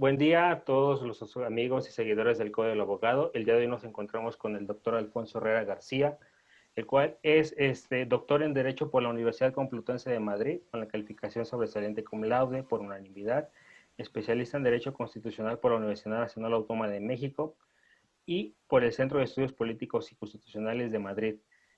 Buen día a todos los amigos y seguidores del Código del Abogado. El día de hoy nos encontramos con el doctor Alfonso Herrera García, el cual es doctor en Derecho por la Universidad Complutense de Madrid, con la calificación sobresaliente cum laude por unanimidad, especialista en Derecho Constitucional por la Universidad Nacional Autónoma de México y por el Centro de Estudios Políticos y Constitucionales de Madrid,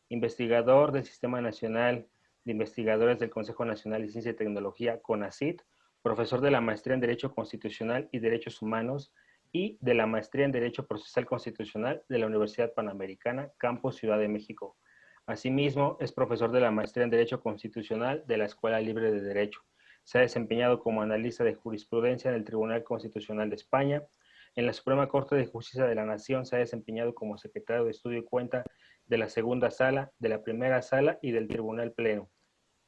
investigador del Sistema Nacional de Investigadores del Consejo Nacional de Ciencia y Tecnología, CONACYT, profesor de la Maestría en Derecho Constitucional y Derechos Humanos y de la Maestría en Derecho Procesal Constitucional de la Universidad Panamericana, Campus Ciudad de México. Asimismo, es profesor de la Maestría en Derecho Constitucional de la Escuela Libre de Derecho. Se ha desempeñado como analista de jurisprudencia en el Tribunal Constitucional de España. En la Suprema Corte de Justicia de la Nación se ha desempeñado como secretario de Estudio y Cuenta de la Segunda Sala, de la Primera Sala y del Tribunal Pleno.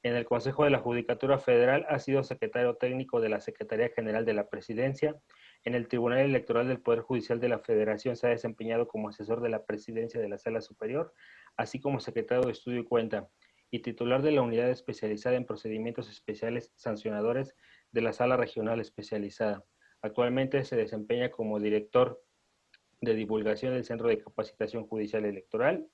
En el Consejo de la Judicatura Federal ha sido secretario técnico de la Secretaría General de la Presidencia. En el Tribunal Electoral del Poder Judicial de la Federación se ha desempeñado como asesor de la Presidencia de la Sala Superior, así como secretario de Estudio y Cuenta, y titular de la Unidad Especializada en Procedimientos Especiales Sancionadores de la Sala Regional Especializada. Actualmente se desempeña como director de divulgación del Centro de Capacitación Judicial Electoral.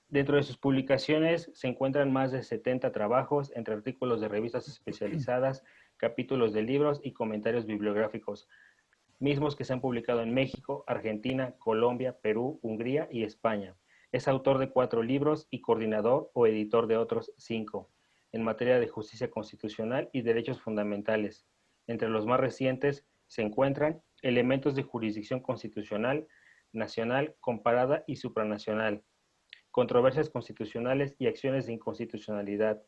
Dentro de sus publicaciones se encuentran más de 70 trabajos, entre artículos de revistas especializadas, capítulos de libros y comentarios bibliográficos, mismos que se han publicado en México, Argentina, Colombia, Perú, Hungría y España. Es autor de 4 libros y coordinador o editor de otros 5, en materia de justicia constitucional y derechos fundamentales. Entre los más recientes se encuentran Elementos de jurisdicción constitucional, nacional, comparada y supranacional, Controversias constitucionales y acciones de inconstitucionalidad,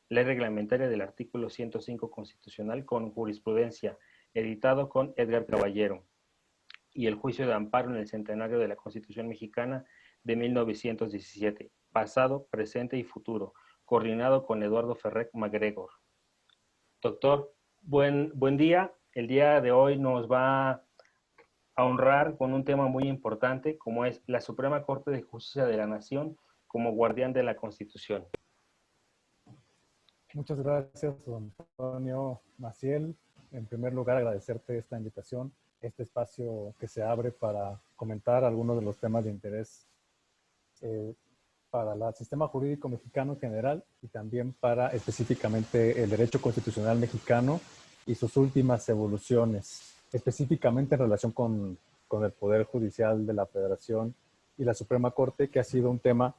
Ley reglamentaria del artículo 105 constitucional con jurisprudencia, editado con Edgar Caballero, y el juicio de amparo en el centenario de la Constitución Mexicana de 1917, pasado, presente y futuro, coordinado con Eduardo Ferrer MacGregor. Doctor, buen día. El día de hoy nos va a honrar con un tema muy importante, como es la Suprema Corte de Justicia de la Nación como guardián de la Constitución. Muchas gracias, don Antonio Maciel. En primer lugar, agradecerte esta invitación, este espacio que se abre para comentar algunos de los temas de interés para el sistema jurídico mexicano en general y también para específicamente el derecho constitucional mexicano y sus últimas evoluciones, específicamente en relación con el Poder Judicial de la Federación y la Suprema Corte, que ha sido un tema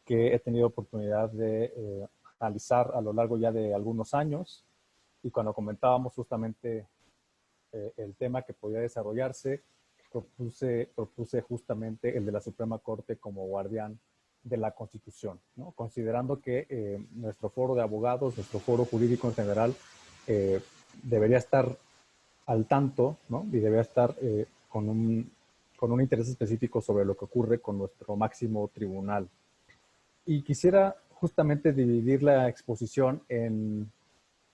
que he tenido oportunidad de analizar a lo largo ya de algunos años, y cuando comentábamos justamente el tema que podía desarrollarse, propuse justamente el de la Suprema Corte como guardián de la Constitución, ¿no? Considerando que nuestro foro de abogados, nuestro foro jurídico en general, debería estar al tanto, ¿no? Y debería estar con un interés específico sobre lo que ocurre con nuestro máximo tribunal. Y quisiera justamente dividir la exposición en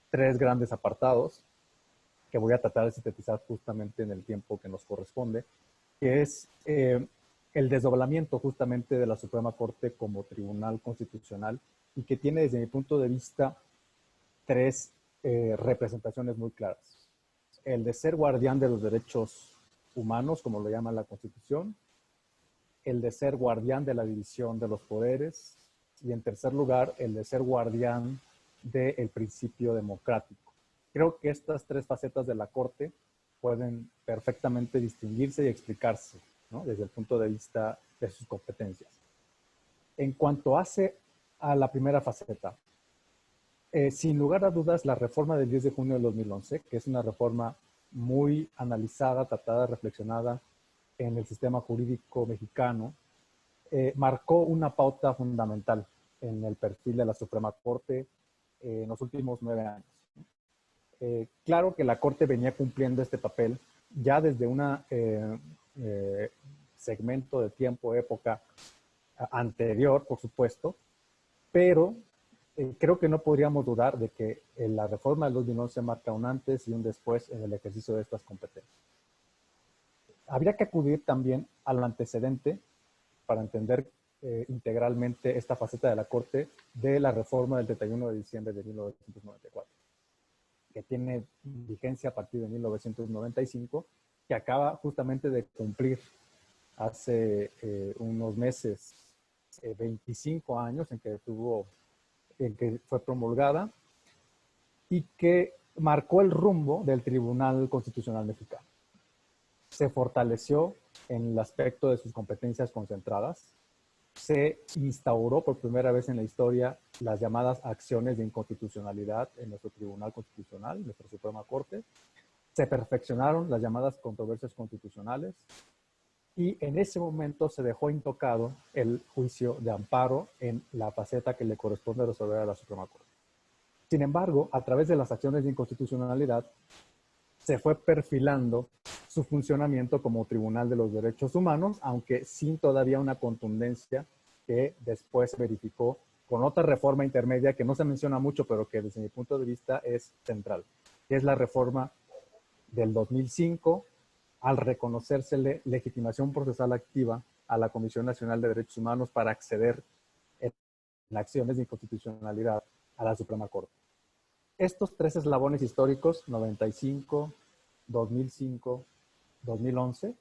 3 grandes apartados que voy a tratar de sintetizar justamente en el tiempo que nos corresponde, que es el desdoblamiento justamente de la Suprema Corte como tribunal constitucional y que tiene desde mi punto de vista 3 representaciones muy claras. El de ser guardián de los derechos humanos, como lo llama la Constitución, el de ser guardián de la división de los poderes, y en tercer lugar, el de ser guardián del principio democrático. Creo que estas 3 facetas de la Corte pueden perfectamente distinguirse y explicarse, ¿no? Desde el punto de vista de sus competencias. En cuanto hace a la primera faceta, sin lugar a dudas, la reforma del 10 de junio de 2011, que es una reforma muy analizada, tratada, reflexionada en el sistema jurídico mexicano, marcó una pauta fundamental en el perfil de la Suprema Corte en los últimos 9 años. Claro que la Corte venía cumpliendo este papel ya desde un segmento de tiempo, época anterior, por supuesto, pero creo que no podríamos dudar de que la reforma del 2011 marca un antes y un después en el ejercicio de estas competencias. Habría que acudir también al antecedente para entender integralmente esta faceta de la Corte de la reforma del 31 de diciembre de 1994. que tiene vigencia a partir de 1995, que acaba justamente de cumplir hace unos meses 25 años en que fue promulgada y que marcó el rumbo del Tribunal Constitucional Mexicano. Se fortaleció en el aspecto de sus competencias concentradas, se instauró por primera vez en la historia las llamadas acciones de inconstitucionalidad en nuestro Tribunal Constitucional, nuestra Suprema Corte, se perfeccionaron las llamadas controversias constitucionales y en ese momento se dejó intocado el juicio de amparo en la faceta que le corresponde resolver a la Suprema Corte. Sin embargo, a través de las acciones de inconstitucionalidad, se fue perfilando su funcionamiento como Tribunal de los Derechos Humanos, aunque sin todavía una contundencia que después se verificó con otra reforma intermedia que no se menciona mucho, pero que desde mi punto de vista es central, que es la reforma del 2005, al reconocérsele legitimación procesal activa a la Comisión Nacional de Derechos Humanos para acceder en acciones de inconstitucionalidad a la Suprema Corte. Estos tres eslabones históricos, 95, 2005, 2011,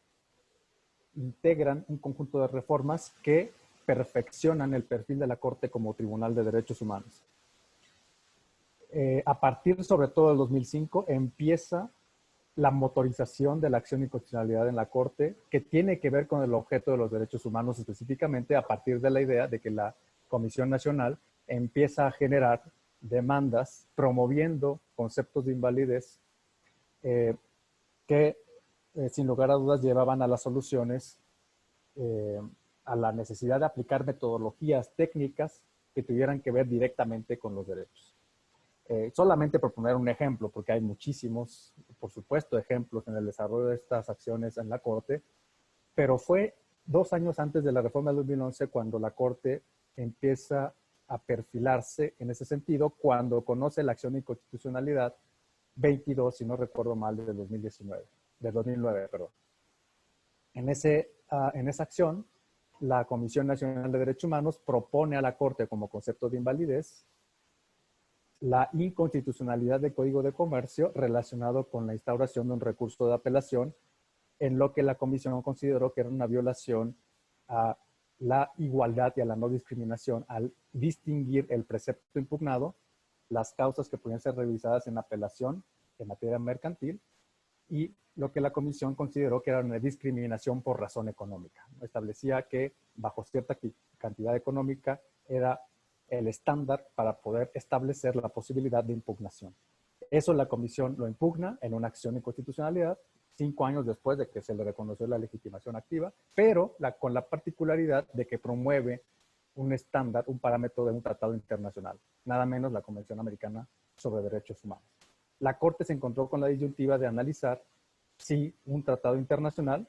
integran un conjunto de reformas que perfeccionan el perfil de la Corte como Tribunal de Derechos Humanos. A partir sobre todo del 2005 empieza la motorización de la acción de inconstitucionalidad en la Corte, que tiene que ver con el objeto de los derechos humanos específicamente a partir de la idea de que la Comisión Nacional empieza a generar demandas promoviendo conceptos de invalidez que sin lugar a dudas llevaban a las soluciones, a la necesidad de aplicar metodologías técnicas que tuvieran que ver directamente con los derechos. Solamente por poner un ejemplo, porque hay muchísimos, por supuesto, ejemplos en el desarrollo de estas acciones en la Corte, pero fue 2 años antes de la reforma del 2011 cuando la Corte empieza a perfilarse en ese sentido, cuando conoce la acción de inconstitucionalidad 22, si no recuerdo mal, del 2009, perdón. En esa acción, la Comisión Nacional de Derechos Humanos propone a la Corte como concepto de invalidez la inconstitucionalidad del Código de Comercio relacionado con la instauración de un recurso de apelación, en lo que la Comisión consideró que era una violación a la igualdad y a la no discriminación al distinguir el precepto impugnado, las causas que podían ser revisadas en apelación en materia mercantil y lo que la Comisión consideró que era una discriminación por razón económica. Establecía que bajo cierta cantidad económica era el estándar para poder establecer la posibilidad de impugnación. Eso la Comisión lo impugna en una acción de inconstitucionalidad 5 años después de que se le reconoció la legitimación activa, pero con la particularidad de que promueve un estándar, un parámetro de un tratado internacional, nada menos la Convención Americana sobre Derechos Humanos. La Corte se encontró con la disyuntiva de analizar si un tratado internacional,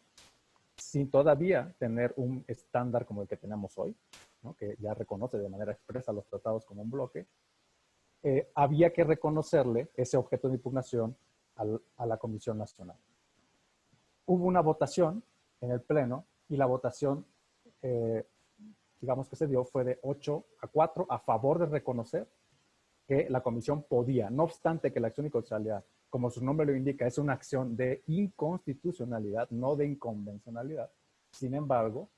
sin todavía tener un estándar como el que tenemos hoy, ¿no?, que ya reconoce de manera expresa los tratados como un bloque, había que reconocerle ese objeto de impugnación a la Comisión Nacional. Hubo una votación en el Pleno y la votación, digamos que se dio, fue de 8-4 a favor de reconocer que la Comisión podía, no obstante que la acción de inconstitucionalidad, como su nombre lo indica, es una acción de inconstitucionalidad, no de inconvencionalidad. Sin embargo,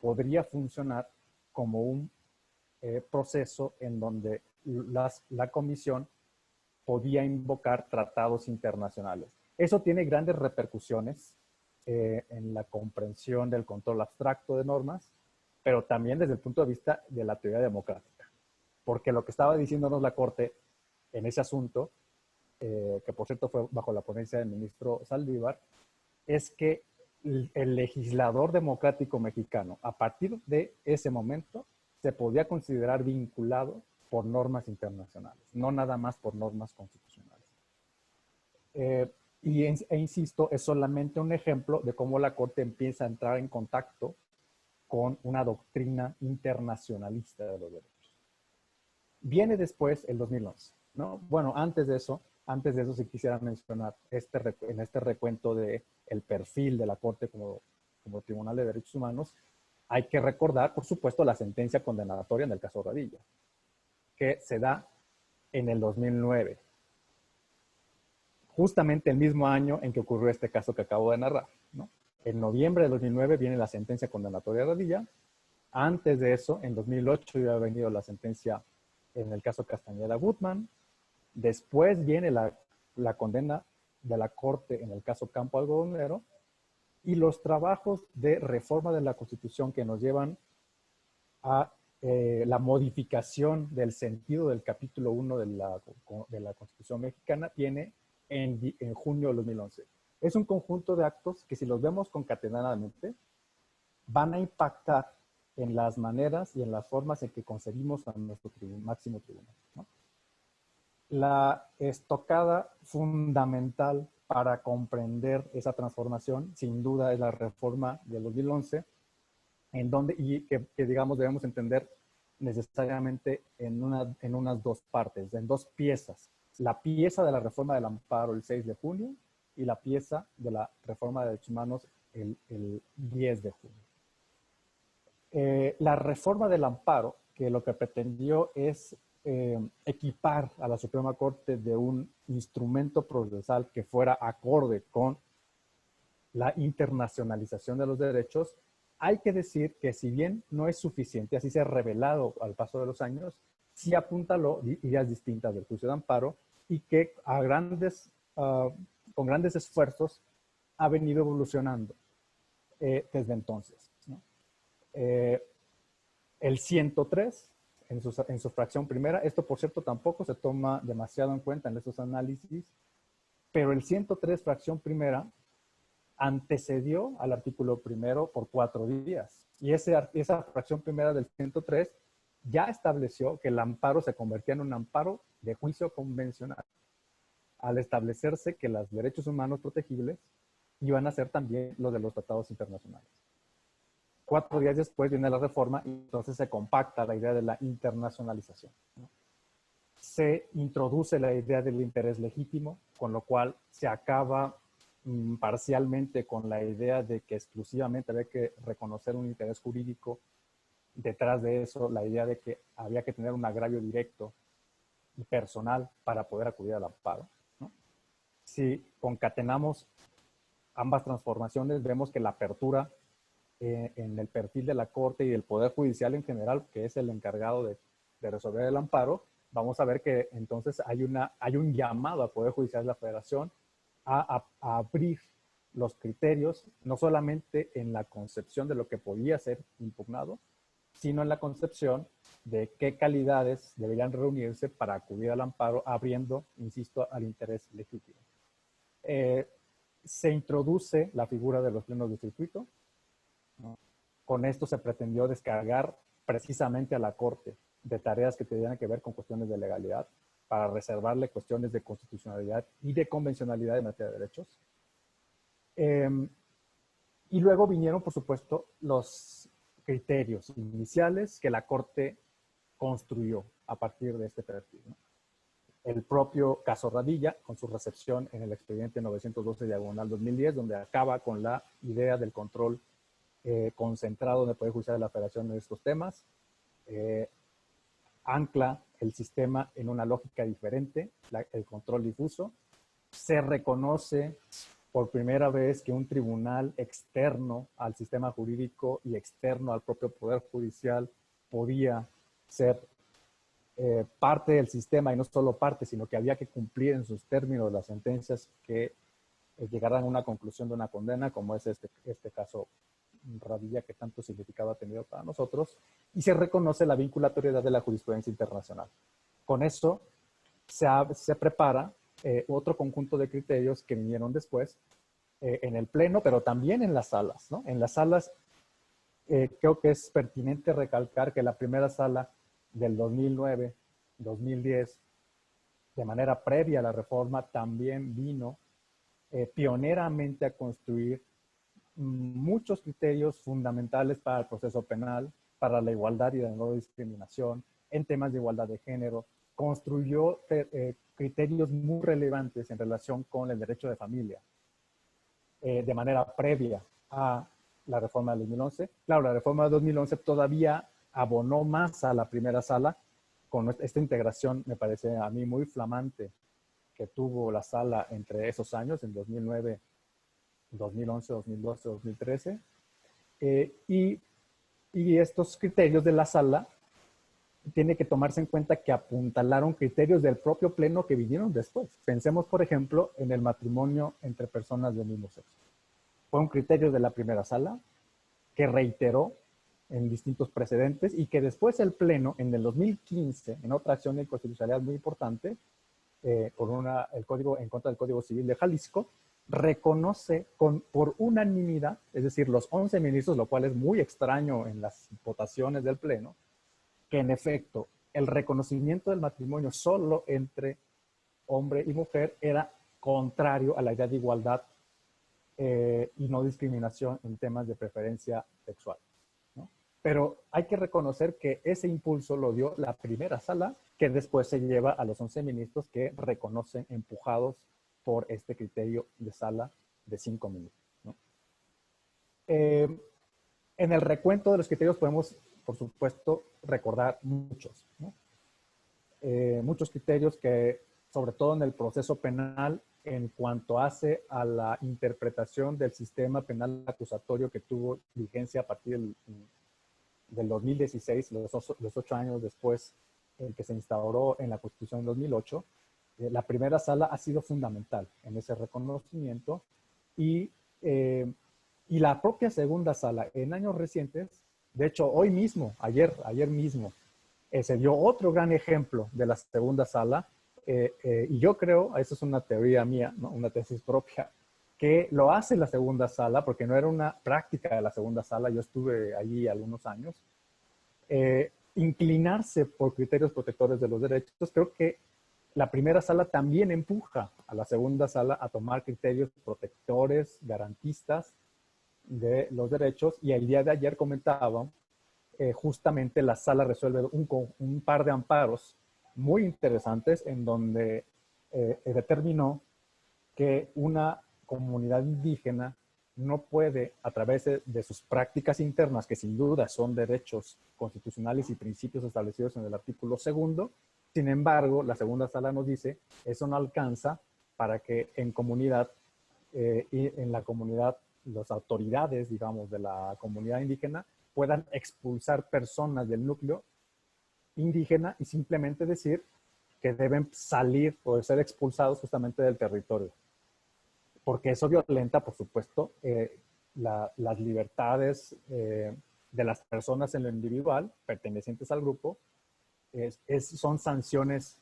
podría funcionar como un proceso en donde la Comisión podía invocar tratados internacionales. Eso tiene grandes repercusiones en la comprensión del control abstracto de normas, pero también desde el punto de vista de la teoría democrática. Porque lo que estaba diciéndonos la Corte en ese asunto, que por cierto fue bajo la ponencia del ministro Saldívar, es que el legislador democrático mexicano, a partir de ese momento, se podía considerar vinculado por normas internacionales, no nada más por normas constitucionales. E insisto, es solamente un ejemplo de cómo la Corte empieza a entrar en contacto con una doctrina internacionalista de los derechos. Viene después el 2011, ¿no? Bueno, antes de eso sí quisiera mencionar en este recuento del perfil de la Corte como Tribunal de Derechos Humanos, hay que recordar, por supuesto, la sentencia condenatoria en el caso Radilla, que se da en el 2009. justamente el mismo año en que ocurrió este caso que acabo de narrar, ¿no? En noviembre de 2009 viene la sentencia condenatoria de Radilla. Antes de eso, en 2008 ya ha venido la sentencia en el caso Castañeda Gutmann. Después viene la condena de la Corte en el caso Campo Algodonero y los trabajos de reforma de la Constitución que nos llevan a la modificación del sentido del capítulo 1 de la Constitución mexicana viene en junio de 2011. Es un conjunto de actos que si los vemos concatenadamente van a impactar en las maneras y en las formas en que concebimos a nuestro máximo tribunal, ¿no? La estocada fundamental para comprender esa transformación, sin duda, es la reforma del 2011, en donde, y que digamos debemos entender necesariamente en unas dos partes, en dos piezas. La pieza de la reforma del amparo el 6 de junio y la pieza de la reforma de derechos humanos el 10 de junio. La reforma del amparo, que lo que pretendió es equipar a la Suprema Corte de un instrumento procesal que fuera acorde con la internacionalización de los derechos, hay que decir que si bien no es suficiente, así se ha revelado al paso de los años, sí apuntaló ideas distintas del juicio de amparo y que con grandes esfuerzos ha venido evolucionando desde entonces, ¿no? El 103, en su fracción primera, esto por cierto tampoco se toma demasiado en cuenta en estos análisis, pero el 103, fracción primera, antecedió al artículo primero por 4 días. Y esa fracción primera del 103 ya estableció que el amparo se convertía en un amparo de juicio convencional, al establecerse que los derechos humanos protegibles iban a ser también los de los tratados internacionales. 4 días después viene la reforma y entonces se compacta la idea de la internacionalización, ¿no? Se introduce la idea del interés legítimo, con lo cual se acaba parcialmente con la idea de que exclusivamente había que reconocer un interés jurídico. Detrás de eso, la idea de que había que tener un agravio directo y personal para poder acudir al amparo, ¿no? Si concatenamos ambas transformaciones, vemos que la apertura en el perfil de la Corte y del Poder Judicial en general, que es el encargado de resolver el amparo, vamos a ver que entonces hay un llamado al Poder Judicial de la Federación a abrir los criterios, no solamente en la concepción de lo que podía ser impugnado, sino en la concepción de qué calidades deberían reunirse para acudir al amparo, abriendo, insisto, al interés legítimo. Se introduce la figura de los plenos de circuito, ¿no? Con esto se pretendió descargar precisamente a la Corte de tareas que tenían que ver con cuestiones de legalidad, para reservarle cuestiones de constitucionalidad y de convencionalidad en materia de derechos. Y luego vinieron, por supuesto, los criterios iniciales que la Corte construyó a partir de este perfil, ¿no? El propio caso Radilla, con su recepción en el expediente 912/2010, donde acaba con la idea del control concentrado en el Poder Judicial de la Federación en estos temas, ancla el sistema en una lógica diferente, el control difuso. Se reconoce por primera vez que un tribunal externo al sistema jurídico y externo al propio Poder Judicial podía ser parte del sistema, y no solo parte, sino que había que cumplir en sus términos las sentencias que llegaran a una conclusión de una condena, como es este caso Radilla, que tanto significado ha tenido para nosotros, y se reconoce la vinculatoriedad de la jurisprudencia internacional. Con eso se prepara otro conjunto de criterios que vinieron después en el Pleno, pero también en las salas, ¿no? En las salas creo que es pertinente recalcar que la primera sala del 2009-2010, de manera previa a la reforma, también vino pioneramente a construir muchos criterios fundamentales para el proceso penal, para la igualdad y la no discriminación, en temas de igualdad de género. Construyó criterios muy relevantes en relación con el derecho de familia, de manera previa a la reforma del 2011. Claro, la reforma del 2011 todavía abonó más a la primera sala, con esta integración, me parece a mí muy flamante, que tuvo la sala entre esos años, en 2009, 2011, 2012, 2013. Y estos criterios de la sala tiene que tomarse en cuenta que apuntalaron criterios del propio pleno que vinieron después. Pensemos, por ejemplo, en el matrimonio entre personas del mismo sexo. Fue un criterio de la primera sala que reiteró en distintos precedentes y que después el pleno, en el 2015, en otra acción de inconstitucionalidad muy importante, el código, en contra del Código Civil de Jalisco, reconoce por unanimidad, es decir, los 11 ministros, lo cual es muy extraño en las votaciones del pleno, que en efecto el reconocimiento del matrimonio solo entre hombre y mujer era contrario a la idea de igualdad y no discriminación en temas de preferencia sexual, ¿no? Pero hay que reconocer que ese impulso lo dio la primera sala, que después se lleva a los 11 ministros que reconocen empujados por este criterio de sala de 5 minutos, ¿no? En el recuento de los criterios podemos, por supuesto, recordar muchos, ¿no? Muchos criterios que, sobre todo en el proceso penal, en cuanto hace a la interpretación del sistema penal acusatorio que tuvo vigencia a partir del 2016, los 8 años después, el que se instauró en la Constitución en 2008, la primera sala ha sido fundamental en ese reconocimiento y la propia segunda sala en años recientes, de hecho hoy mismo, ayer mismo, se dio otro gran ejemplo de la segunda sala y yo creo, eso es una teoría mía, ¿no? Una tesis propia, que lo hace la segunda sala, porque no era una práctica de la segunda sala, yo estuve allí algunos años, inclinarse por criterios protectores de los derechos. Creo que la primera sala también empuja a la segunda sala a tomar criterios protectores, garantistas de los derechos, y el día de ayer comentaba, justamente la sala resuelve un par de amparos muy interesantes en donde determinó que una comunidad indígena no puede, a través de sus prácticas internas, que sin duda son derechos constitucionales y principios establecidos en el artículo 2, sin embargo, la segunda sala nos dice, eso no alcanza para que en comunidad, y en la comunidad, las autoridades, digamos, de la comunidad indígena puedan expulsar personas del núcleo indígena y simplemente decir que deben salir o ser expulsados justamente del territorio. Porque eso violenta, por supuesto, las libertades de las personas en lo individual, pertenecientes al grupo. Son sanciones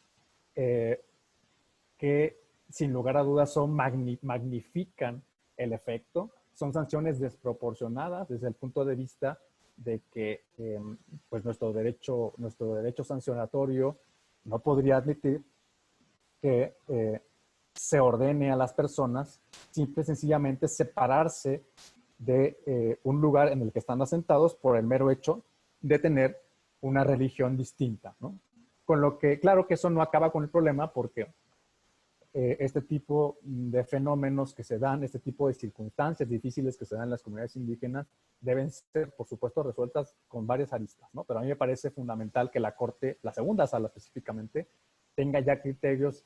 que, sin lugar a dudas, magnifican el efecto. Son sanciones desproporcionadas desde el punto de vista de que pues nuestro derecho sancionatorio no podría admitir que se ordene a las personas simple y sencillamente separarse de un lugar en el que están asentados por el mero hecho de tener una religión distinta, ¿no? Con lo que, claro que eso no acaba con el problema, porque este tipo de fenómenos que se dan, este tipo de circunstancias difíciles que se dan en las comunidades indígenas, deben ser, por supuesto, resueltas con varias aristas, ¿no? Pero a mí me parece fundamental que la Corte, la segunda sala específicamente, tenga ya criterios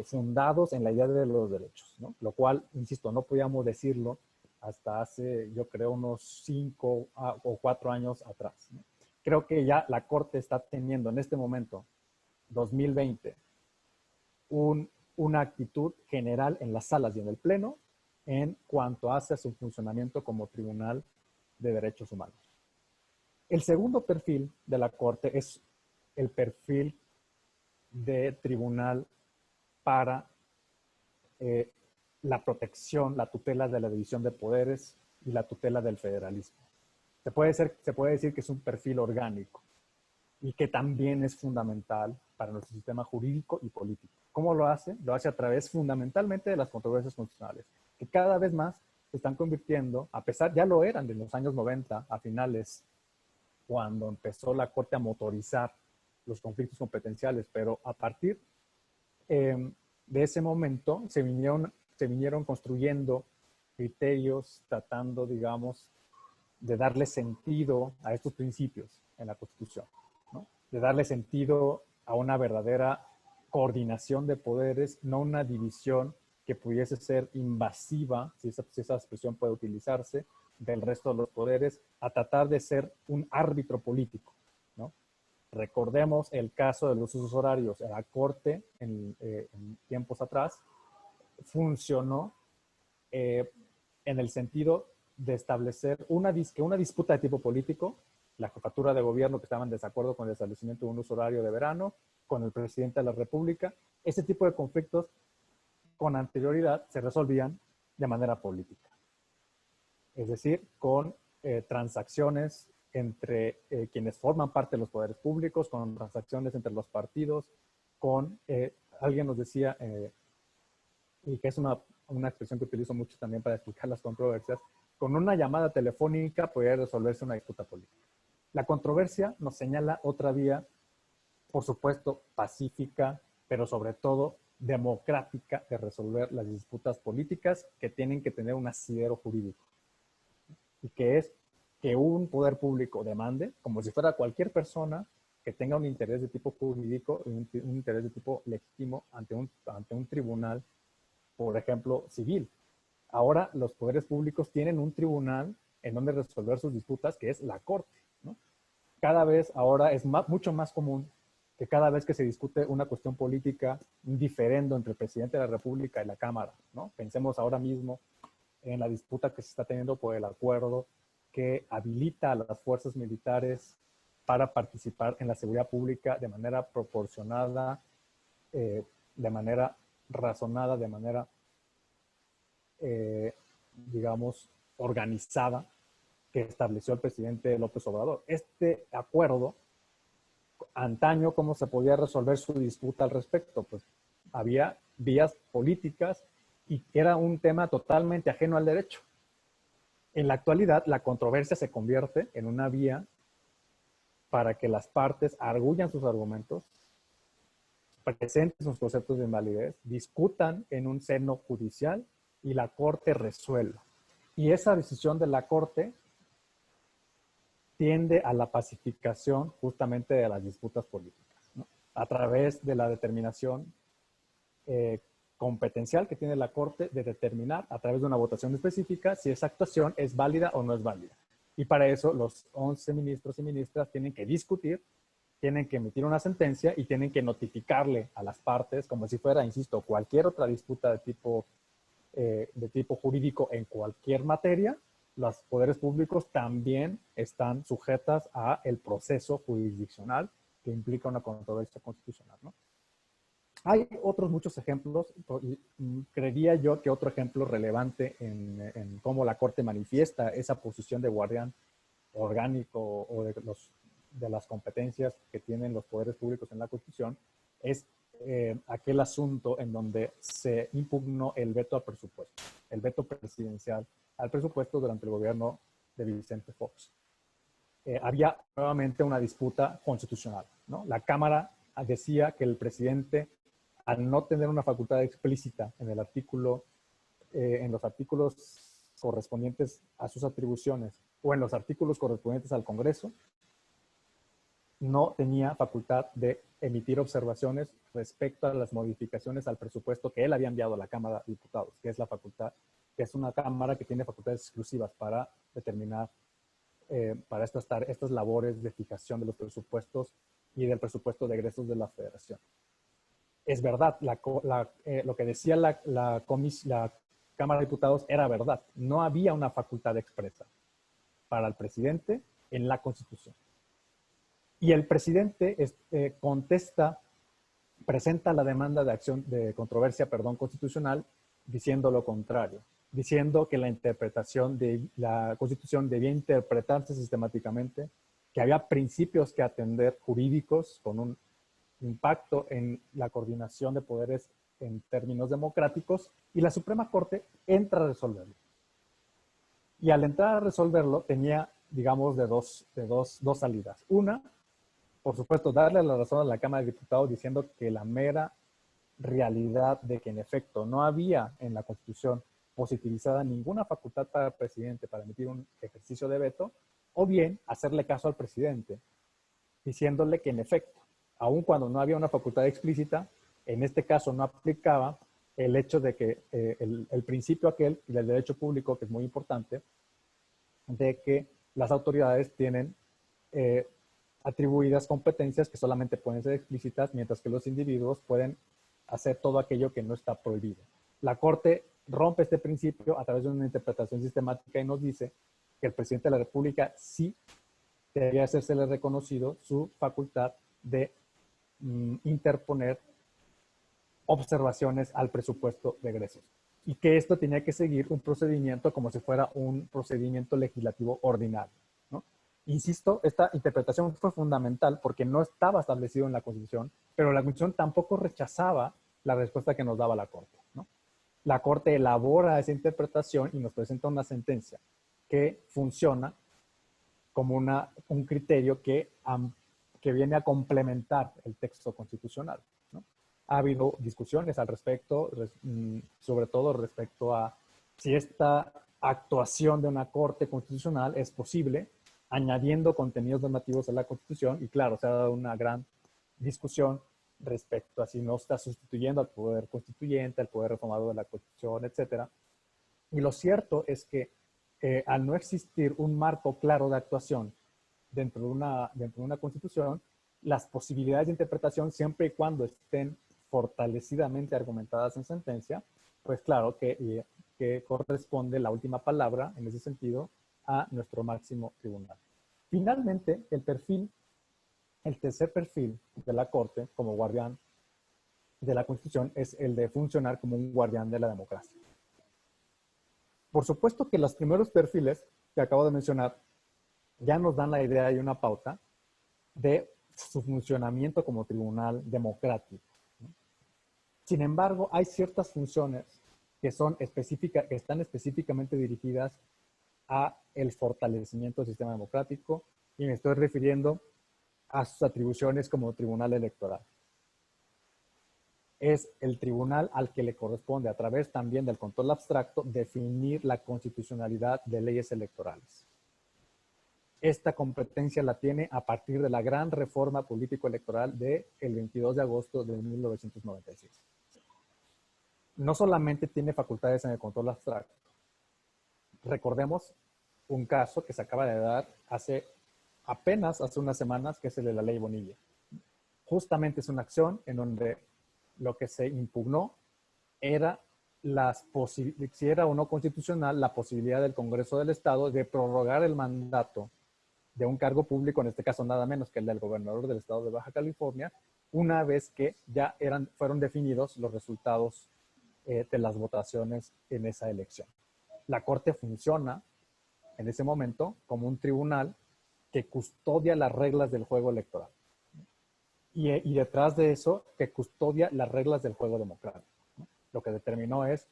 fundados en la idea de los derechos, ¿no? Lo cual, insisto, no podíamos decirlo hasta hace, yo creo, unos 5 o 4 años atrás, ¿no? Creo que ya la Corte está teniendo en este momento, 2020, una actitud general en las salas y en el Pleno en cuanto hace a su funcionamiento como Tribunal de Derechos Humanos. El segundo perfil de la Corte es el perfil de tribunal para la protección, la tutela de la división de poderes y la tutela del federalismo. Se puede decir que es un perfil orgánico y que también es fundamental para nuestro sistema jurídico y político. ¿Cómo lo hace? Lo hace a través fundamentalmente de las controversias constitucionales, que cada vez más se están convirtiendo, a pesar, ya lo eran de los años 90 a finales, cuando empezó la Corte a motorizar los conflictos competenciales, pero a partir de ese momento se vinieron construyendo criterios tratando, digamos, de darle sentido a estos principios en la Constitución, ¿no? De darle sentido a una verdadera coordinación de poderes, no una división que pudiese ser invasiva, si esa expresión puede utilizarse, del resto de los poderes, a tratar de ser un árbitro político, ¿no? Recordemos el caso de los usos horarios. La Corte, en tiempos atrás, funcionó en el sentido de establecer que una disputa de tipo político, la jefatura de gobierno que estaba en desacuerdo con el establecimiento de un uso horario de verano, con el presidente de la República, ese tipo de conflictos con anterioridad se resolvían de manera política. Es decir, con transacciones entre quienes forman parte de los poderes públicos, con transacciones entre los partidos, con, alguien nos decía, y que es una expresión que utilizo mucho también para explicar las controversias, con una llamada telefónica podría resolverse una disputa política. La controversia nos señala otra vía, por supuesto, pacífica, pero sobre todo democrática de resolver las disputas políticas que tienen que tener un asidero jurídico. Y que es que un poder público demande, como si fuera cualquier persona que tenga un interés de tipo jurídico y un interés de tipo legítimo ante un tribunal, por ejemplo, civil. Ahora los poderes públicos tienen un tribunal en donde resolver sus disputas, que es la Corte, ¿no? Cada vez ahora es mucho más común que cada vez que se discute una cuestión política, un diferendo entre el presidente de la República y la Cámara, ¿no? Pensemos ahora mismo en la disputa que se está teniendo por el acuerdo que habilita a las fuerzas militares para participar en la seguridad pública de manera proporcionada, de manera razonada, de manera, digamos, organizada, que estableció el presidente López Obrador. Este acuerdo, antaño, ¿cómo se podía resolver su disputa al respecto? Pues había vías políticas y era un tema totalmente ajeno al derecho. En la actualidad, la controversia se convierte en una vía para que las partes arguyan sus argumentos, presenten sus conceptos de invalidez, discutan en un seno judicial y la Corte resuelva. Y esa decisión de la Corte tiende a la pacificación justamente de las disputas políticas, ¿no? A través de la determinación competencial que tiene la Corte de determinar a través de una votación específica si esa actuación es válida o no es válida. Y para eso los 11 ministros y ministras tienen que discutir, tienen que emitir una sentencia y tienen que notificarle a las partes, como si fuera, insisto, cualquier otra disputa de tipo jurídico en cualquier materia. Los poderes públicos también están sujetas a el proceso jurisdiccional que implica una controversia constitucional, ¿no? Hay otros muchos ejemplos. Creería yo que otro ejemplo relevante en cómo la Corte manifiesta esa posición de guardián orgánico o de las competencias que tienen los poderes públicos en la Constitución es aquel asunto en donde se impugnó el veto al presupuesto, el veto presidencial al presupuesto durante el gobierno de Vicente Fox. Había nuevamente una disputa constitucional, ¿no? La Cámara decía que el presidente, al no tener una facultad explícita en el artículo, en los artículos correspondientes a sus atribuciones o en los artículos correspondientes al Congreso, no tenía facultad de emitir observaciones respecto a las modificaciones al presupuesto que él había enviado a la Cámara de Diputados, que es la facultad, que es una Cámara que tiene facultades exclusivas para determinar, para estas labores de fijación de los presupuestos y del presupuesto de egresos de la Federación. Es verdad, lo que decía la Cámara de Diputados era verdad. No había una facultad expresa para el presidente en la Constitución. Y el presidente presenta la demanda de controversia constitucional diciendo lo contrario, diciendo que la interpretación de la Constitución debía interpretarse sistemáticamente, que había principios que atender jurídicos con un impacto en la coordinación de poderes en términos democráticos, y la Suprema Corte entra a resolverlo. Y al entrar a resolverlo tenía, digamos, de dos salidas. Una, por supuesto, darle la razón a la Cámara de Diputados diciendo que la mera realidad de que en efecto no había en la Constitución positivizada ninguna facultad para el presidente para emitir un ejercicio de veto, o bien hacerle caso al presidente, diciéndole que en efecto, aun cuando no había una facultad explícita, En este caso no aplicaba el hecho de que el principio aquel del derecho público, que es muy importante, de que las autoridades tienen atribuidas competencias que solamente pueden ser explícitas, mientras que los individuos pueden hacer todo aquello que no está prohibido. La Corte rompe este principio a través de una interpretación sistemática y nos dice que el presidente de la República sí debería hacérsele reconocido su facultad de interponer observaciones al presupuesto de egresos, y que esto tenía que seguir un procedimiento como si fuera un procedimiento legislativo ordinario, ¿no? Insisto, esta interpretación fue fundamental porque no estaba establecido en la Constitución, pero la Constitución tampoco rechazaba la respuesta que nos daba la Corte, ¿no? La Corte elabora esa interpretación y nos presenta una sentencia que funciona como un criterio que viene a complementar el texto constitucional, ¿no? Ha habido discusiones al respecto, sobre todo respecto a si esta actuación de una Corte Constitucional es posible añadiendo contenidos normativos a la Constitución, y claro, se ha dado una gran discusión respecto a si no está sustituyendo al poder constituyente, al poder reformador de la Constitución, etcétera. Y lo cierto es que al no existir un marco claro de actuación dentro de una Constitución, las posibilidades de interpretación, siempre y cuando estén fortalecidamente argumentadas en sentencia, pues claro que corresponde la última palabra en ese sentido a nuestro máximo tribunal. Finalmente, el tercer perfil de la Corte como guardián de la Constitución es el de funcionar como un guardián de la democracia. Por supuesto que los primeros perfiles que acabo de mencionar ya nos dan la idea y una pauta de su funcionamiento como tribunal democrático, ¿no? Sin embargo, hay ciertas funciones que están específicamente dirigidas a el fortalecimiento del sistema democrático, y me estoy refiriendo a sus atribuciones como tribunal electoral. Es el tribunal al que le corresponde, a través también del control abstracto, definir la constitucionalidad de leyes electorales. Esta competencia la tiene a partir de la gran reforma político-electoral del 22 de agosto de 1996. No solamente tiene facultades en el control abstracto. Recordemos un caso que se acaba de dar apenas hace unas semanas, que es el de la Ley Bonilla. Justamente es una acción en donde lo que se impugnó era si era o no constitucional la posibilidad del Congreso del Estado de prorrogar el mandato de un cargo público, en este caso nada menos que el del gobernador del Estado de Baja California, una vez que ya fueron definidos los resultados de las votaciones en esa elección. La Corte funciona en ese momento como un tribunal que custodia las reglas del juego electoral. Y detrás de eso, que custodia las reglas del juego democrático, ¿no? Lo que determinó es,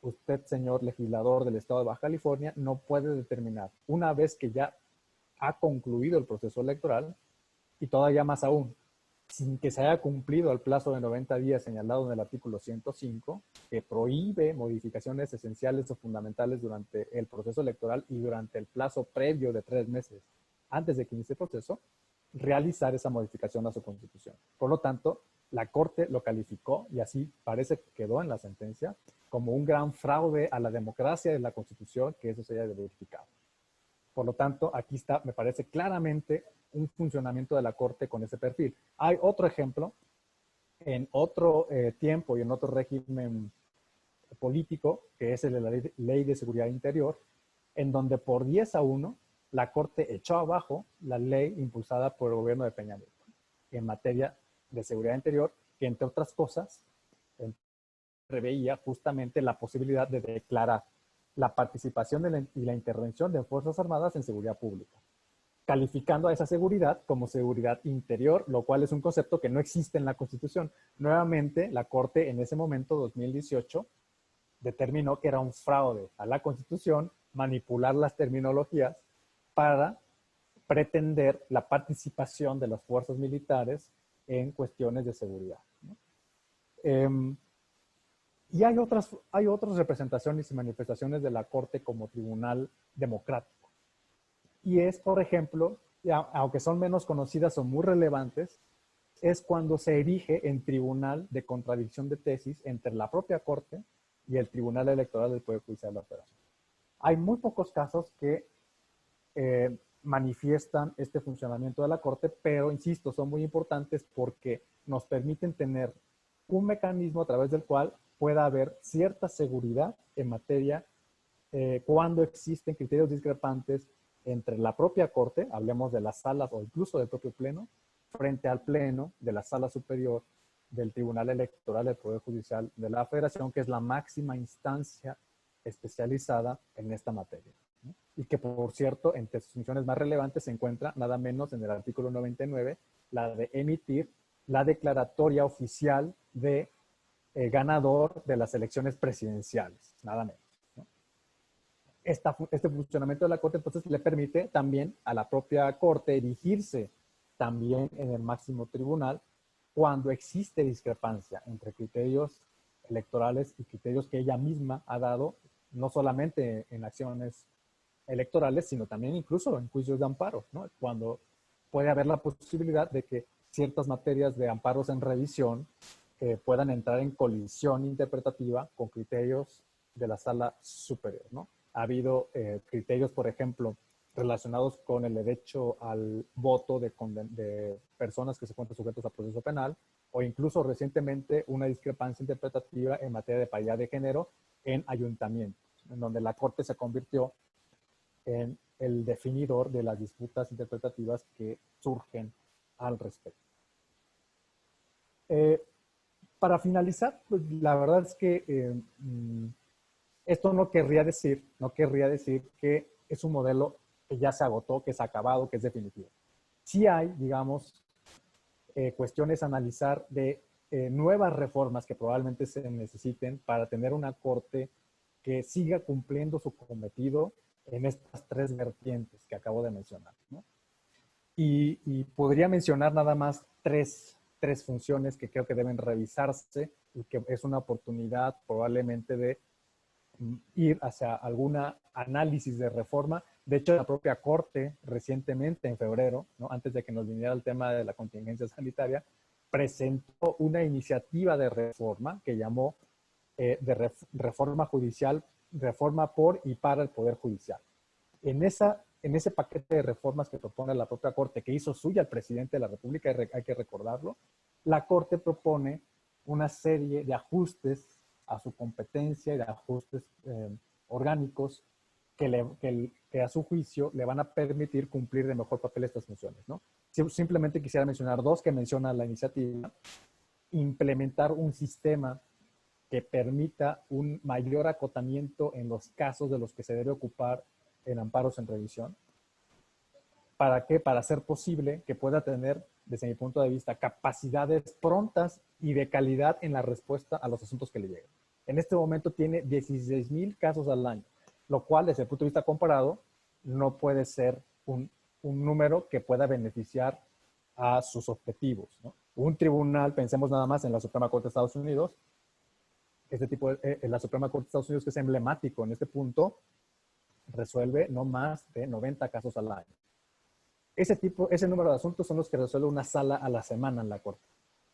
usted, señor legislador del Estado de Baja California, no puede determinar, una vez que ya ha concluido el proceso electoral, y todavía más aún, sin que se haya cumplido el plazo de 90 días señalado en el artículo 105, que prohíbe modificaciones esenciales o fundamentales durante el proceso electoral y durante el plazo previo de 3 meses antes de que inicie el proceso, realizar esa modificación a su Constitución. Por lo tanto, la Corte lo calificó, y así parece que quedó en la sentencia, como un gran fraude a la democracia de la Constitución, que eso se haya verificado. Por lo tanto, aquí está, me parece claramente, un funcionamiento de la Corte con ese perfil. Hay otro ejemplo, en otro tiempo y en otro régimen político, que es el de la Ley de Seguridad Interior, en donde por 10-1, la Corte echó abajo la ley impulsada por el gobierno de Peña Nieto en materia de seguridad interior, que entre otras cosas preveía justamente la posibilidad de declarar la participación y la intervención de Fuerzas Armadas en seguridad pública, calificando a esa seguridad como seguridad interior, lo cual es un concepto que no existe en la Constitución. Nuevamente, la Corte en ese momento, 2018, determinó que era un fraude a la Constitución manipular las terminologías para pretender la participación de las fuerzas militares en cuestiones de seguridad, ¿no? Y hay otras representaciones y manifestaciones de la Corte como tribunal democrático. Y es, por ejemplo, aunque son menos conocidas, son muy relevantes, es cuando se erige en tribunal de contradicción de tesis entre la propia Corte y el Tribunal Electoral del Poder Judicial de la Federación. Hay muy pocos casos que manifiestan este funcionamiento de la Corte, pero insisto, son muy importantes porque nos permiten tener un mecanismo a través del cual pueda haber cierta seguridad en materia cuando existen criterios discrepantes entre la propia Corte, hablemos de las salas o incluso del propio Pleno, frente al Pleno de la Sala Superior del Tribunal Electoral del Poder Judicial de la Federación, que es la máxima instancia especializada en esta materia, ¿no? Y que, por cierto, entre sus funciones más relevantes se encuentra nada menos en el artículo 99, la de emitir la declaratoria oficial de ganador de las elecciones presidenciales, nada menos, ¿no? Este funcionamiento de la Corte entonces le permite también a la propia Corte erigirse también en el máximo tribunal cuando existe discrepancia entre criterios electorales y criterios que ella misma ha dado, no solamente en acciones electorales, sino también incluso en juicios de amparo, ¿no? Cuando puede haber la posibilidad de que ciertas materias de amparos en revisión puedan entrar en colisión interpretativa con criterios de la sala superior, ¿no? Ha habido criterios, por ejemplo, relacionados con el derecho al voto de personas que se encuentran sujetos a proceso penal, o incluso recientemente una discrepancia interpretativa en materia de paridad de género en ayuntamientos, en donde la Corte se convirtió en el definidor de las disputas interpretativas que surgen al respecto. Para finalizar, pues, la verdad es que esto no querría decir que es un modelo que ya se agotó, que es acabado, que es definitivo. Sí hay, digamos, cuestiones a analizar de nuevas reformas que probablemente se necesiten para tener una Corte que siga cumpliendo su cometido en estas tres vertientes que acabo de mencionar, ¿no? Y podría mencionar nada más tres funciones que creo que deben revisarse y que es una oportunidad probablemente de ir hacia alguna análisis de reforma. De hecho, la propia Corte recientemente, en febrero, ¿no?, antes de que nos viniera el tema de la contingencia sanitaria, presentó una iniciativa de reforma que llamó reforma judicial, reforma por y para el Poder Judicial. En ese paquete de reformas que propone la propia Corte, que hizo suya el presidente de la República, hay que recordarlo, la Corte propone una serie de ajustes a su competencia y de ajustes orgánicos que a su juicio le van a permitir cumplir de mejor papel estas funciones, ¿no? Simplemente quisiera mencionar dos que menciona la iniciativa: implementar un sistema que permita un mayor acotamiento en los casos de los que se debe ocupar en amparos en revisión. ¿Para qué? Para hacer posible que pueda tener, desde mi punto de vista, capacidades prontas y de calidad en la respuesta a los asuntos que le llegan. En este momento tiene 16,000 casos al año, lo cual, desde el punto de vista comparado, no puede ser un número que pueda beneficiar a sus objetivos, ¿no? Un tribunal, pensemos nada más en la Suprema Corte de Estados Unidos, en la Suprema Corte de Estados Unidos, que es emblemático en este punto, resuelve no más de 90 casos al año. Ese número de asuntos son los que resuelve una sala a la semana en la Corte.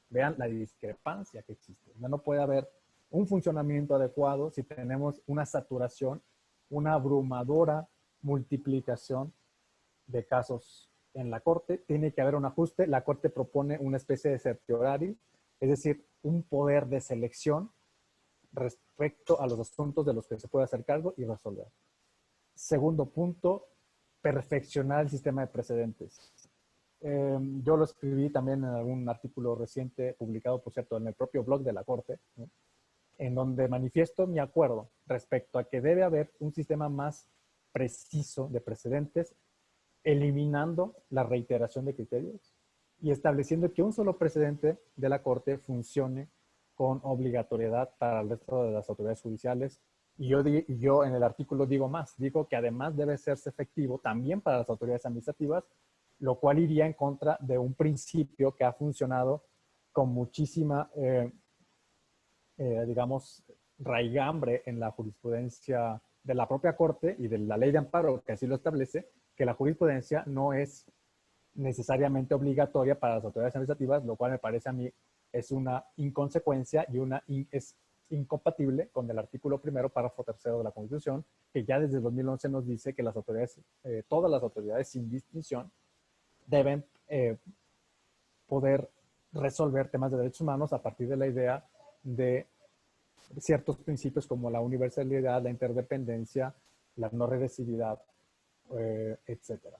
Vean la discrepancia que existe. No puede haber un funcionamiento adecuado si tenemos una saturación, una abrumadora multiplicación de casos en la Corte. Tiene que haber un ajuste. La Corte propone una especie de certiorari, es decir, un poder de selección respecto a los asuntos de los que se puede hacer cargo y resolver. Segundo punto, perfeccionar el sistema de precedentes. Yo lo escribí también en algún artículo reciente, publicado, por cierto, en el propio blog de la Corte, ¿no?, en donde manifiesto mi acuerdo respecto a que debe haber un sistema más preciso de precedentes, eliminando la reiteración de criterios y estableciendo que un solo precedente de la Corte funcione con obligatoriedad para el resto de las autoridades judiciales. Y yo en el artículo digo más, digo que además debe serse efectivo también para las autoridades administrativas, lo cual iría en contra de un principio que ha funcionado con muchísima, digamos, raigambre en la jurisprudencia de la propia Corte y de la ley de amparo, que así lo establece, que la jurisprudencia no es necesariamente obligatoria para las autoridades administrativas, lo cual me parece a mí es una inconsecuencia y es incompatible con el artículo primero, párrafo tercero de la Constitución, que ya desde 2011 nos dice que las autoridades, todas las autoridades sin distinción, deben poder resolver temas de derechos humanos a partir de la idea de ciertos principios como la universalidad, la interdependencia, la no regresividad, etcétera.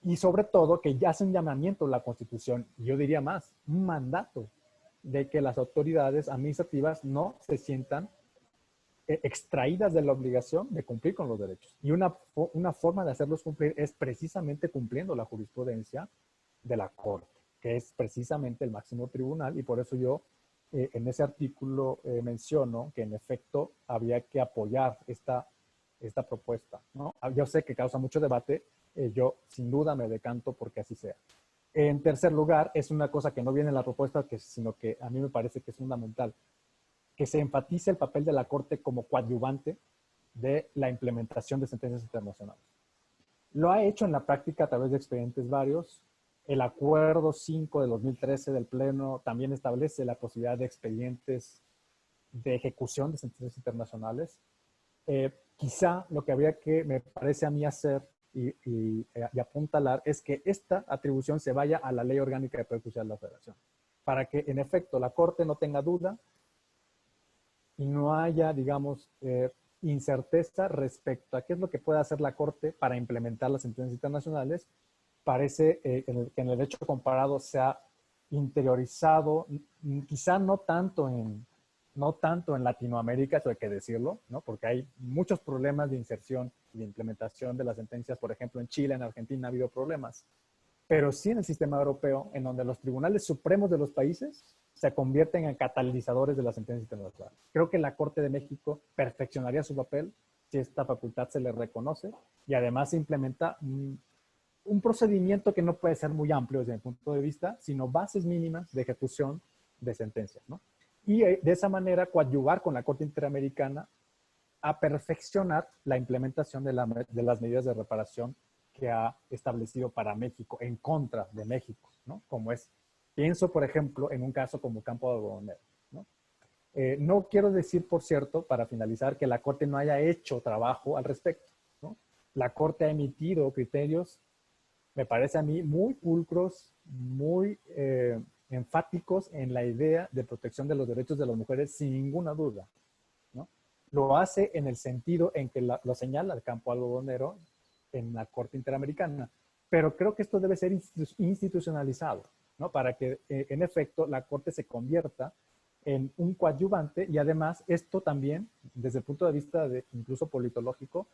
Y sobre todo que ya hace un llamamiento a la Constitución, y yo diría más, un mandato de que las autoridades administrativas no se sientan extraídas de la obligación de cumplir con los derechos. Y una forma de hacerlos cumplir es precisamente cumpliendo la jurisprudencia de la Corte, que es precisamente el máximo tribunal, y por eso yo en ese artículo menciono que en efecto había que apoyar esta propuesta, ¿no? Yo sé que causa mucho debate, yo sin duda me decanto porque así sea. En tercer lugar, es una cosa que no viene en la propuesta, sino que a mí me parece que es fundamental, que se enfatice el papel de la Corte como coadyuvante de la implementación de sentencias internacionales. Lo ha hecho en la práctica a través de expedientes varios. El Acuerdo 5 de 2013 del Pleno también establece la posibilidad de expedientes de ejecución de sentencias internacionales. Quizá lo que habría que, me parece a mí, hacer y apuntalar es que esta atribución se vaya a la Ley Orgánica de Poder Judicial de la Federación, para que en efecto la Corte no tenga duda y no haya, digamos, incerteza respecto a qué es lo que puede hacer la Corte para implementar las sentencias internacionales. Parece que en el derecho comparado se ha interiorizado, quizá no tanto en Latinoamérica, eso hay que decirlo, ¿no? Porque hay muchos problemas de inserción y de implementación de las sentencias. Por ejemplo, en Chile, en Argentina ha habido problemas, pero sí en el sistema europeo, en donde los tribunales supremos de los países se convierten en catalizadores de las sentencias internacionales. Creo que la Corte de México perfeccionaría su papel si esta facultad se le reconoce y además se implementa un procedimiento que no puede ser muy amplio desde mi punto de vista, sino bases mínimas de ejecución de sentencias, ¿no? Y de esa manera coadyuvar con la Corte Interamericana a perfeccionar la implementación de las medidas de reparación que ha establecido para México, en contra de México, ¿no? Como es, pienso, por ejemplo, en un caso como Campo de Algodonero, ¿no? No quiero decir, por cierto, para finalizar, que la Corte no haya hecho trabajo al respecto, ¿no? La Corte ha emitido criterios, me parece a mí, muy pulcros, muy enfáticos en la idea de protección de los derechos de las mujeres, sin ninguna duda, ¿no? Lo hace en el sentido en que lo señala el Campo Algodonero en la Corte Interamericana, pero creo que esto debe ser institucionalizado, ¿no? Para que en efecto la Corte se convierta en un coadyuvante y además esto también, desde el punto de vista incluso politológico,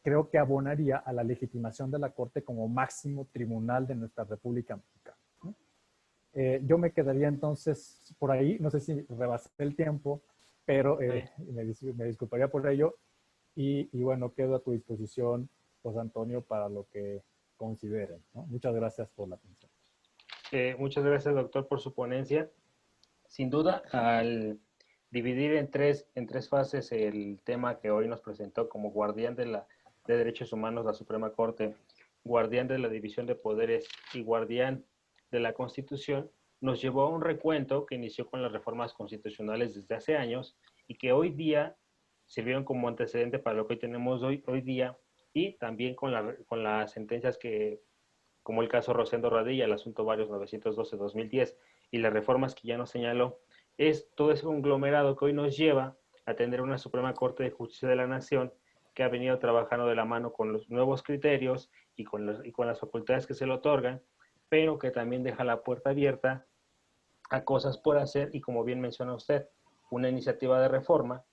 creo que abonaría a la legitimación de la Corte como máximo tribunal de nuestra República Mexicana, ¿no? Yo me quedaría entonces por ahí, no sé si rebasé el tiempo, pero me disculparía por ello y bueno, quedo a tu disposición, José Antonio, para lo que consideren, ¿no? Muchas gracias por la atención. Muchas gracias, doctor, por su ponencia. Sin duda, al dividir en tres fases el tema que hoy nos presentó como guardián de derechos humanos, la Suprema Corte, guardián de la división de poderes y guardián de la Constitución, nos llevó a un recuento que inició con las reformas constitucionales desde hace años y que hoy día sirvieron como antecedente para lo que hoy tenemos hoy día y también con las sentencias que, como el caso Rosendo Radilla, el asunto Varios 912-2010 y las reformas que ya nos señaló, es todo ese conglomerado que hoy nos lleva a tener una Suprema Corte de Justicia de la Nación que ha venido trabajando de la mano con los nuevos criterios y con las facultades que se le otorgan, pero que también deja la puerta abierta a cosas por hacer y, como bien menciona usted, una iniciativa de reforma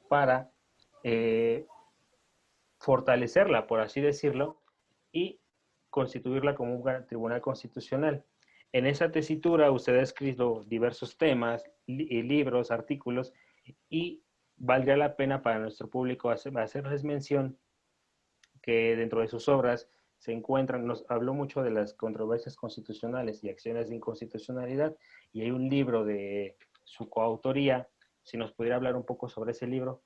para fortalecerla, por así decirlo, y constituirla como un tribunal constitucional. En esa tesitura usted ha escrito diversos temas, libros, artículos, y valdría la pena para nuestro público hacerles mención que dentro de sus obras se encuentran, nos habló mucho de las controversias constitucionales y acciones de inconstitucionalidad, y hay un libro de su coautoría. Si nos pudiera hablar un poco sobre ese libro.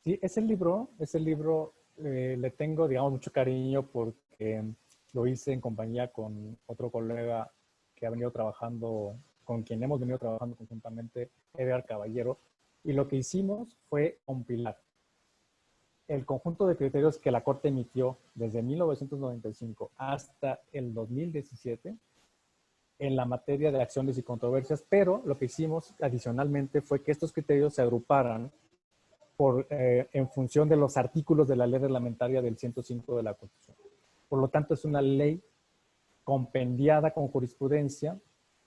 Sí, ese libro le tengo, digamos, mucho cariño porque Lo hice en compañía con otro colega que ha venido trabajando, con quien hemos venido trabajando conjuntamente, Edgar Caballero, y lo que hicimos fue compilar el conjunto de criterios que la Corte emitió desde 1995 hasta el 2017 en la materia de acciones y controversias, pero lo que hicimos adicionalmente fue que estos criterios se agruparan en función de los artículos de la ley reglamentaria del 105 de la Constitución. Por lo tanto, es una ley compendiada con jurisprudencia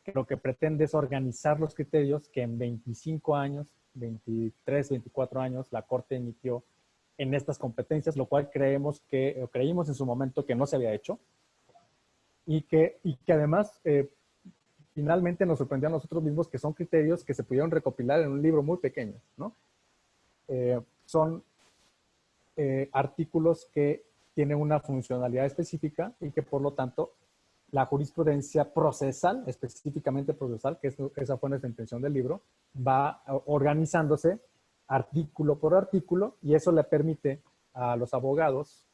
que lo que pretende es organizar los criterios que en 25 años, 23, 24 años, la Corte emitió en estas competencias, lo cual creímos en su momento que no se había hecho y que además finalmente nos sorprendió a nosotros mismos que son criterios que se pudieron recopilar en un libro muy pequeño, ¿no? Son artículos que tienen una funcionalidad específica y que por lo tanto la jurisprudencia procesal, específicamente procesal, que esa fue nuestra intención del libro, va organizándose artículo por artículo y eso le permite a los abogados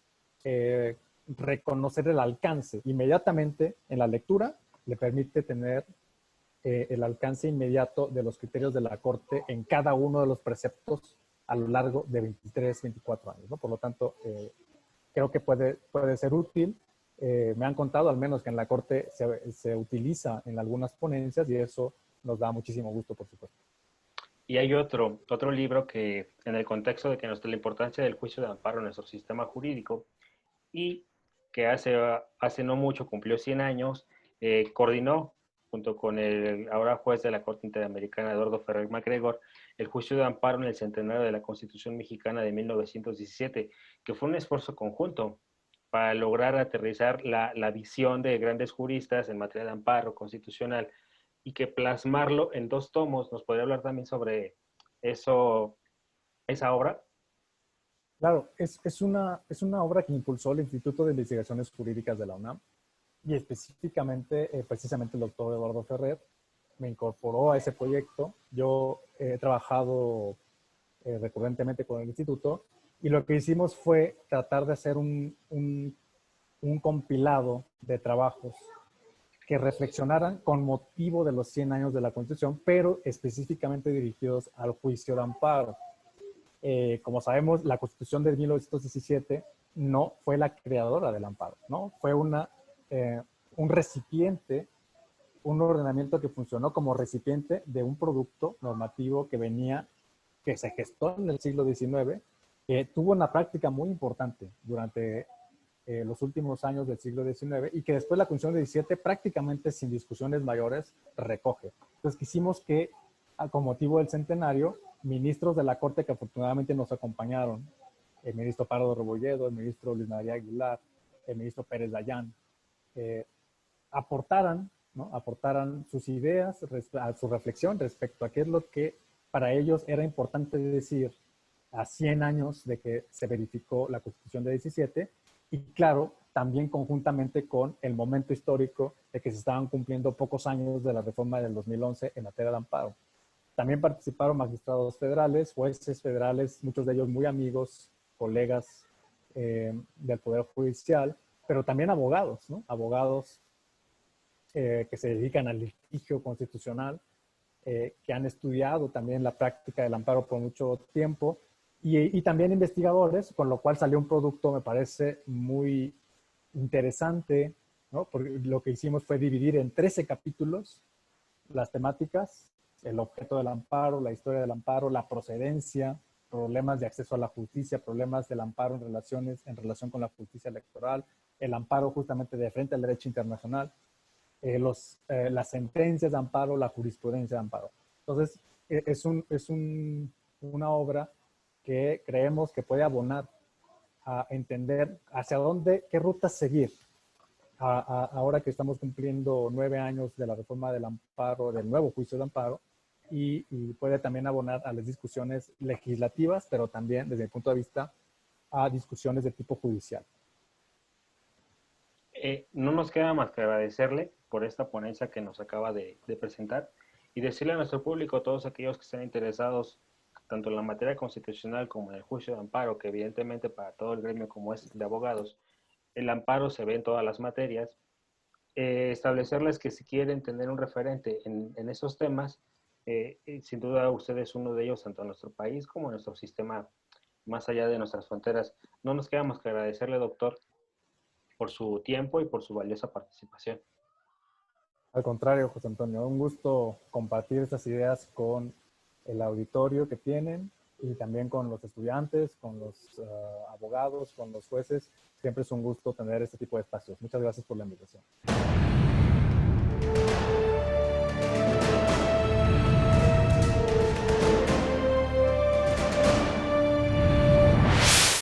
reconocer el alcance inmediatamente en la lectura, le permite tener el alcance inmediato de los criterios de la Corte en cada uno de los preceptos a lo largo de 23, 24 años, ¿no? Por lo tanto, creo que puede ser útil. Me han contado al menos que en la Corte se utiliza en algunas ponencias y eso nos da muchísimo gusto, por supuesto. Y hay otro libro que, en el contexto de que nos da la importancia del juicio de amparo en nuestro sistema jurídico, y que hace no mucho cumplió 100 años, coordinó junto con el ahora juez de la Corte Interamericana, Eduardo Ferrer MacGregor, el juicio de amparo en el centenario de la Constitución Mexicana de 1917, que fue un esfuerzo conjunto para lograr aterrizar la visión de grandes juristas en materia de amparo constitucional y que plasmarlo en 2 tomos. ¿Nos podría hablar también sobre eso, esa obra? Claro, es una obra que impulsó el Instituto de Investigaciones Jurídicas de la UNAM y específicamente, precisamente el doctor Eduardo Ferrer me incorporó a ese proyecto. Yo he trabajado recurrentemente con el instituto y lo que hicimos fue tratar de hacer un compilado de trabajos que reflexionaran con motivo de los 100 años de la Constitución, pero específicamente dirigidos al juicio de amparo. Como sabemos, la Constitución de 1917 no fue la creadora del amparo, ¿no? Fue un recipiente, un ordenamiento que funcionó como recipiente de un producto normativo que se gestó en el siglo XIX, que tuvo una práctica muy importante durante los últimos años del siglo XIX y que después la Constitución de 17 prácticamente sin discusiones mayores recoge. Entonces quisimos que, con motivo del centenario, ministros de la Corte que afortunadamente nos acompañaron, el ministro Pardo Rebolledo, el ministro Luis María Aguilar, el ministro Pérez Dayán, aportaran, ¿no? Aportaran sus ideas, su reflexión respecto a qué es lo que para ellos era importante decir a 100 años de que se verificó la Constitución de 17 y claro, también conjuntamente con el momento histórico de que se estaban cumpliendo pocos años de la reforma del 2011 en materia de amparo. También participaron magistrados federales, jueces federales, muchos de ellos muy amigos, colegas del Poder Judicial, pero también abogados, ¿no? Abogados que se dedican al litigio constitucional, que han estudiado también la práctica del amparo por mucho tiempo, y también investigadores, con lo cual salió un producto, me parece, muy interesante, ¿no? Porque lo que hicimos fue dividir en 13 capítulos las temáticas, el objeto del amparo, la historia del amparo, la procedencia, problemas de acceso a la justicia, problemas del amparo en relación con la justicia electoral, el amparo justamente de frente al derecho internacional, las sentencias de amparo, la jurisprudencia de amparo. Entonces, una obra que creemos que puede abonar a entender hacia dónde, qué rutas seguir. Ahora que estamos cumpliendo 9 años de la reforma del amparo, del nuevo juicio de amparo, y puede también abonar a las discusiones legislativas, pero también desde el punto de vista a discusiones de tipo judicial. No nos queda más que agradecerle por esta ponencia que nos acaba de presentar y decirle a nuestro público, a todos aquellos que estén interesados tanto en la materia constitucional como en el juicio de amparo, que evidentemente para todo el gremio como es de abogados, el amparo se ve en todas las materias, establecerles que si quieren tener un referente en esos temas, sin duda usted es uno de ellos, tanto en nuestro país como en nuestro sistema más allá de nuestras fronteras. No nos queda más que agradecerle, doctor, por su tiempo y por su valiosa participación. Al contrario, José Antonio, un gusto compartir estas ideas con el auditorio que tienen y también con los estudiantes, con los abogados, con los jueces. Siempre es un gusto tener este tipo de espacios. Muchas gracias por la invitación.